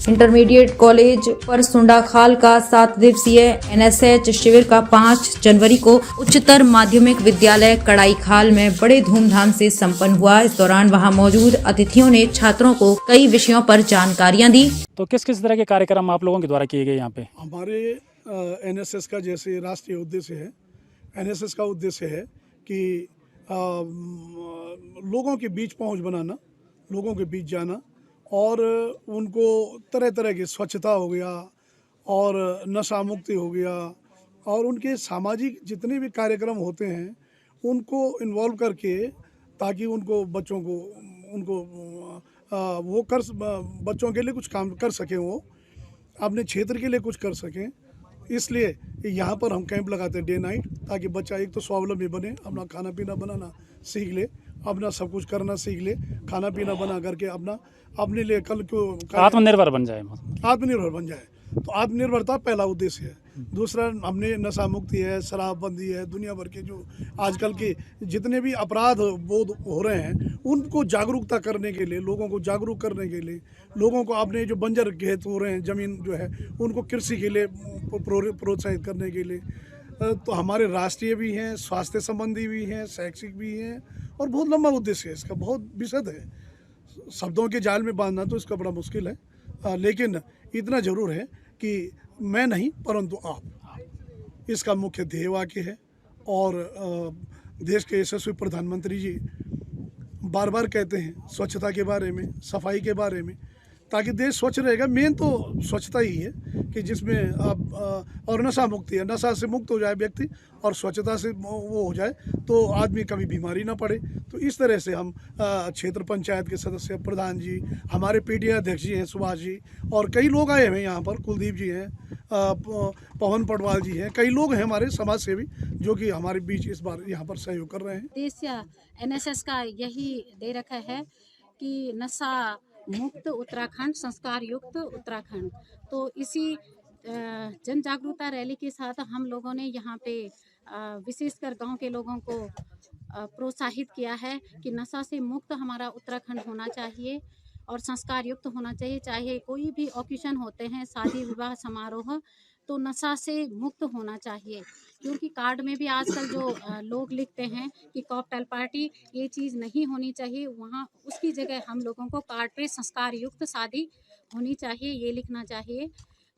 Intermediate college परसुंडा खाल का 7 दिवसीय एनएसएच शिविर का 5 जनवरी को उच्चतर माध्यमिक विद्यालय कड़ाई खाल में बड़े धूमधाम से संपन्न हुआ। इस दौरान वहां मौजूद अतिथियों ने छात्रों को कई विषयों पर जानकारियां दी। तो किस किस तरह के कार्यक्रम आप लोगों के द्वारा किए गए यहाँ पे? हमारे एनएसएस का जैसे राष्ट्रीय उद्देश्य है, एनएसएस का उद्देश्य है कि लोगों के बीच पहुंच बनाना, लोगों के बीच जाना और उनको तरह तरह की स्वच्छता हो गया और नशा मुक्ति हो गया और उनके सामाजिक जितने भी कार्यक्रम होते हैं उनको इन्वॉल्व करके ताकि उनको बच्चों को उनको वो कर बच्चों के लिए कुछ काम कर सकें, वो अपने क्षेत्र के लिए कुछ कर सकें। इसलिए यहाँ पर हम कैंप लगाते हैं डे नाइट, ताकि बच्चा एक तो स्वावलंबी बने, अपना खाना पीना बनाना सीख ले, अपना सब कुछ करना सीख ले, खाना पीना बना करके अपना अपने लिए कल को आत्मनिर्भर बन जाए। आत्मनिर्भर बन जाए। तो आत्मनिर्भरता पहला उद्देश्य है। दूसरा, हमने नशा मुक्ति है, शराबबंदी है, दुनिया भर के जो आजकल के जितने भी अपराध बोध हो रहे हैं उनको जागरूकता करने के लिए, लोगों को जागरूक करने के लिए, लोगों को अपने जो बंजर खेत हो रहे हैं, ज़मीन जो है उनको कृषि के लिए प्रोत्साहित करने के लिए। तो हमारे राष्ट्रीय भी हैं, स्वास्थ्य संबंधी भी हैं, शैक्षिक भी हैं और बहुत लंबा उद्देश्य है इसका, बहुत विशद है। शब्दों के जाल में बांधना तो इसका बड़ा मुश्किल है, लेकिन इतना ज़रूर है कि मैं नहीं परंतु आप इसका मुख्य ध्येय वाक्य है। और देश के यशस्वी प्रधानमंत्री जी बार बार कहते हैं स्वच्छता के बारे में, सफाई के बारे में, ताकि देश स्वच्छ रहेगा। मेन तो स्वच्छता ही है कि जिसमें आप और नशा मुक्ति है, नशा से मुक्त हो जाए व्यक्ति और स्वच्छता से वो हो जाए तो आदमी कभी बीमारी ना पड़े। तो इस तरह से हम क्षेत्र पंचायत के सदस्य, प्रधान जी, हमारे पीटीए अध्यक्ष जी हैं सुभाष जी और कई लोग आए हैं यहाँ पर, कुलदीप जी हैं, पवन पटवाल जी हैं, कई लोग हैं हमारे समाज सेवी जो कि हमारे बीच इस बार यहाँ पर सहयोग कर रहे हैं। उद्देश्य एनएसएस का यही दे रखा है कि नशा मुक्त उत्तराखंड, संस्कार युक्त उत्तराखंड। तो इसी जन जागरूकता रैली के साथ हम लोगों ने यहाँ पे विशेषकर गांव के लोगों को प्रोत्साहित किया है कि नशा से मुक्त हमारा उत्तराखंड होना चाहिए और संस्कार युक्त होना चाहिए। चाहे कोई भी ओकेशन होते हैं, शादी विवाह समारोह, तो नशा से मुक्त होना चाहिए। क्योंकि कार्ड में भी आजकल जो लोग लिखते हैं कि कॉकटेल पार्टी, ये चीज़ नहीं होनी चाहिए। वहाँ उसकी जगह हम लोगों को कार्ड पे संस्कार युक्त शादी होनी चाहिए, ये लिखना चाहिए।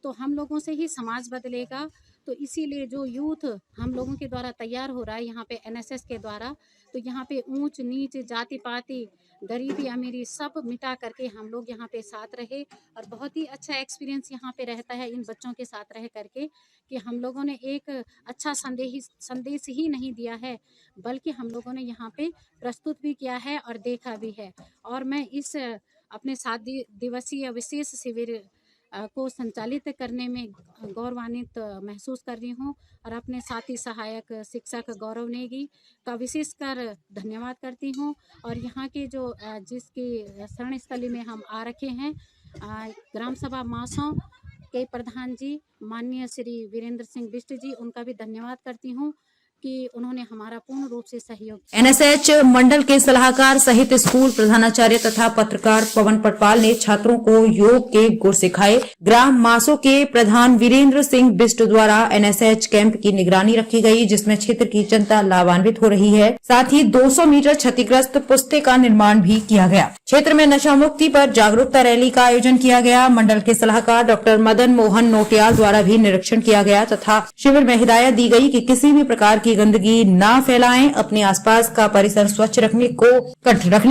तो हम लोगों से ही समाज बदलेगा। तो इसीलिए जो यूथ हम लोगों के द्वारा तैयार हो रहा है यहाँ पे एनएसएस के द्वारा, तो यहाँ पे ऊंच नीच, जाति पाति, गरीबी अमीरी सब मिटा करके हम लोग यहाँ पे साथ रहे। और बहुत ही अच्छा एक्सपीरियंस यहाँ पे रहता है इन बच्चों के साथ रह करके कि हम लोगों ने एक अच्छा संदेश ही नहीं दिया है, बल्कि हम लोगों ने यहाँ पे प्रस्तुत भी किया है और देखा भी है। और मैं इस अपने 7 दिवसीय विशेष शिविर को संचालित करने में गौरवान्वित महसूस कर रही हूँ और अपने साथी सहायक शिक्षक गौरव नेगी का विशेषकर धन्यवाद करती हूँ। और यहाँ के जो जिसकी शरण स्थली में हम आ रखे हैं, ग्राम सभा मासों के प्रधान जी माननीय श्री वीरेंद्र सिंह बिष्ट जी, उनका भी धन्यवाद करती हूँ कि उन्होंने हमारा पूर्ण रूप से सहयोग। एनएसएच मंडल के सलाहकार सहित स्कूल प्रधानाचार्य तथा पत्रकार पवन पटवाल ने छात्रों को योग के गुर सिखाए। ग्राम मासो के प्रधान वीरेंद्र सिंह बिष्ट द्वारा एनएसएच कैंप की निगरानी रखी गई, जिसमें क्षेत्र की जनता लाभान्वित हो रही है। साथ ही 200 मीटर क्षतिग्रस्त पुस्ते का निर्माण भी किया गया। क्षेत्र में नशा मुक्ति पर जागरूकता रैली का आयोजन किया गया। मंडल के सलाहकार डॉक्टर मदन मोहन नोटियाल द्वारा भी निरीक्षण किया गया तथा शिविर में हिदायत दी गई कि किसी भी प्रकार की गंदगी ना फैलाएं, अपने आसपास का परिसर स्वच्छ रखने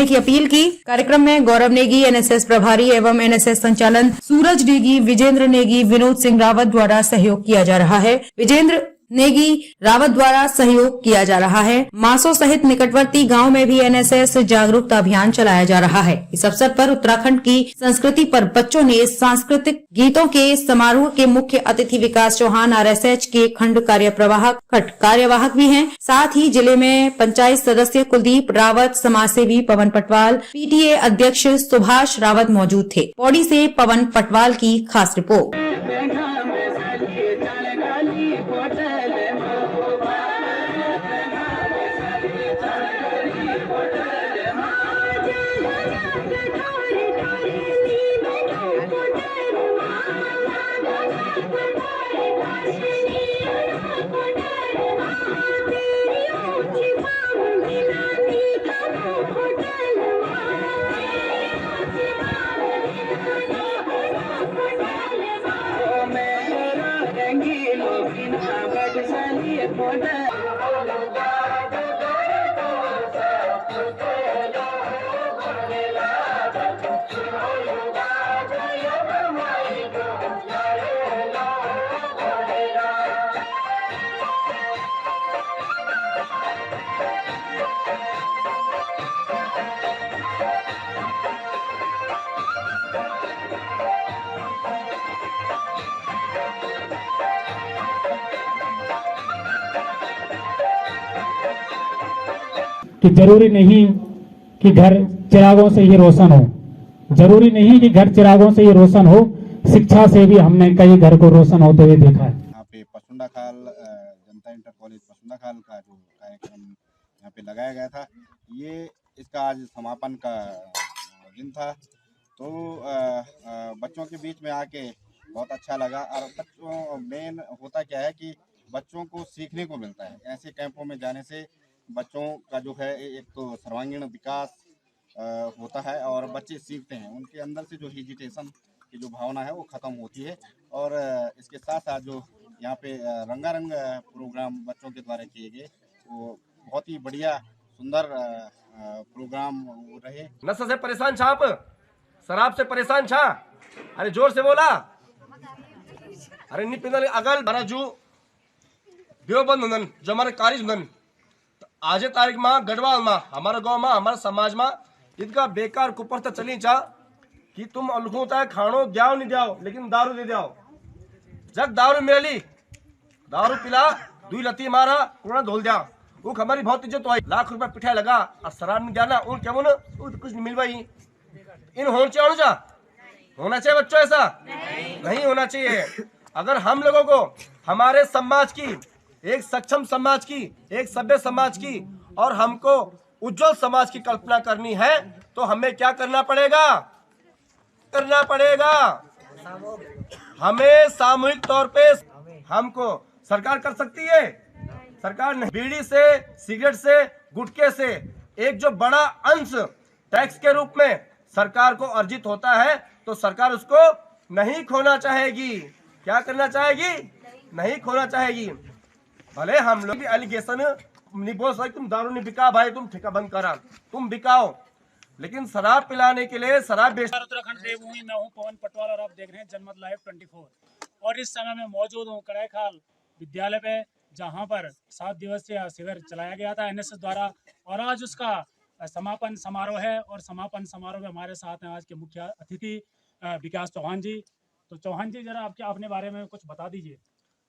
की अपील की। कार्यक्रम में गौरव नेगी, एनएसएस प्रभारी एवं एनएसएस संचालन सूरज नेगी, विजेंद्र नेगी, विनोद सिंह रावत द्वारा सहयोग किया जा रहा है। विजेंद्र नेगी रावत द्वारा सहयोग किया जा रहा है। मासो सहित निकटवर्ती गांव में भी एनएसएस जागरूकता अभियान चलाया जा रहा है। इस अवसर पर उत्तराखंड की संस्कृति पर बच्चों ने सांस्कृतिक गीतों के समारोह के मुख्य अतिथि विकास चौहान आरएसएच के खंड कार्यवाहक भी हैं। साथ ही जिले में पंचायत सदस्य कुलदीप रावत, समाजसेवी पवन पटवाल, पीटीए अध्यक्ष सुभाष रावत मौजूद थे। पौड़ी से पवन पटवाल की खास रिपोर्ट। कि जरूरी नहीं कि घर चिरागों से ही रोशन हो, जरूरी नहीं कि घर चिरागों से ही रोशन हो, शिक्षा से भी हमने कई घर को रोशन होते हुए देखा है। यहाँ पे पसुंडा खाल जनता इंटर कॉलेज पसुंडा खाल का जो कार्यक्रम यहाँ पे लगाया गया था, ये इसका आज समापन का दिन था। तो बच्चों के बीच में आके बहुत अच्छा लगा। और बच्चों मेन होता क्या है कि बच्चों को सीखने को मिलता है। ऐसे कैंपों में जाने से बच्चों का जो है एक तो सर्वांगीण विकास होता है और बच्चे सीखते हैं। उनके अंदर से जो हेजिटेशन की जो भावना है वो ख़त्म होती है। और इसके साथ साथ जो यहाँ पे रंगारंग प्रोग्राम बच्चों के द्वारा किए गए वो बहुत ही बढ़िया सुंदर प्रोग्राम रहे। नशा से परेशान छा, आप शराब से परेशान छा, अरे जोर से बोला, अरे नहीं पिंदल अगल हमारा जो देवबंद हुनन जो हमारे कारिज हुनन आज तारीख में गढ़वाल में हमारे गांव में हमारे समाज में इनका बेकार कुपर तो चली चा कि तुम अलगू होता है खानो द्याओ नहीं द्याओ लेकिन दारू दे द्याओ। जब दारू मिली दारू पिला 2 लती मारा पूरा धोल दिया, वो हमारी बहुत इज्जत हुई, लाख रुपया पिठा लगा और शराब नहीं जाना उन क्या कुछ नहीं मिलवाई। इन होना चाहिए बच्चों, ऐसा नहीं होना चाहिए। अगर हम लोगों को हमारे समाज की एक सक्षम समाज की एक सभ्य समाज की और हमको उज्जवल समाज की कल्पना करनी है तो हमें क्या करना पड़ेगा? हमें सामूहिक तौर पे हमको सरकार कर सकती है, सरकार नहीं। बीड़ी से सिगरेट से गुटखे से एक जो बड़ा अंश टैक्स के रूप में सरकार को अर्जित होता है तो सरकार उसको नहीं खोना चाहेगी। क्या करना चाहेगी? नहीं खोना चाहेगी। भले हम लोग एलिगेशन नहीं बोल सकते तुम दारू नहीं बिका भाई, तुम ठेका बंद करा, तुम बिकाओ, लेकिन शराब पिलाने के लिए शराब बेच। उत्तराखंड देवभूमि मैं हूं पवन पटवाल और आप देख रहे हैं जनमत लाइव 24 और इस समय मैं मौजूद हूं कड़ाईखाल विद्यालय पे जहां पर 7 दिवसीय शिविर चलाया गया था एनएसएस द्वारा और आज उसका समापन समारोह है। और समापन समारोह में हमारे साथ हैं आज के मुख्य अतिथि विकास चौहान जी। तो चौहान जी जरा आपके अपने बारे में कुछ बता दीजिए।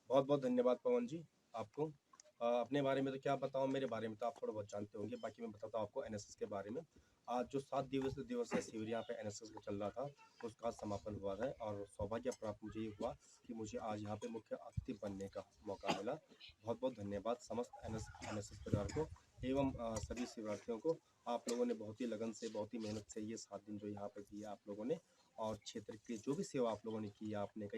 बहुत बहुत धन्यवाद पवन जी आपको। अपने बारे में तो क्या बताऊं, मेरे बारे में तो आप थोड़ा बहुत जानते होंगे, बाकी मैं बताता हूं आपको एनएसएस के बारे में। आज जो 7 दिवसीय शिविर यहाँ पे एनएसएस का चल रहा था उसका समापन हुआ है और सौभाग्य प्राप्त मुझे ये हुआ कि मुझे आज यहाँ पे मुख्य अतिथि बनने का मौका मिला। बहुत बहुत धन्यवाद समस्त एनएसएस परिवार को एवं सभी शिविरार्थियों को। आप लोगों ने बहुत ही लगन से बहुत ही मेहनत से ये 7 दिन जो यहाँ पे किया आप लोगों ने और क्षेत्र की जो भी सेवा आप लोगों ने की आपने कई